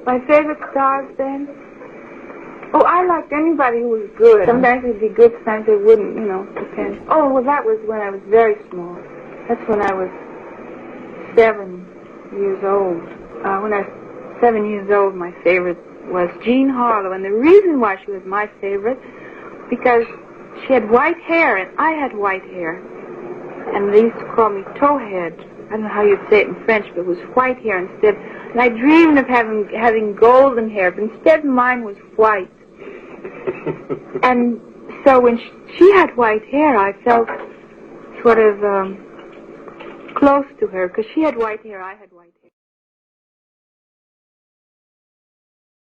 My favorite stars then? Oh, I liked anybody who was good. Sometimes they'd be good, sometimes they wouldn't, you know, depends. Oh, well, that was when I was very small. That's when I was 7 years old. When I was 7 years old, my favorite was Jean Harlow. And the reason why she was my favorite, because she had white hair, and I had white hair. And they used to call me towhead. I don't know how you'd say it in French, but it was white hair instead. And I dreamed of having golden hair, but instead mine was white. And so when she had white hair, I felt sort of close to her, because she had white hair, I had white hair.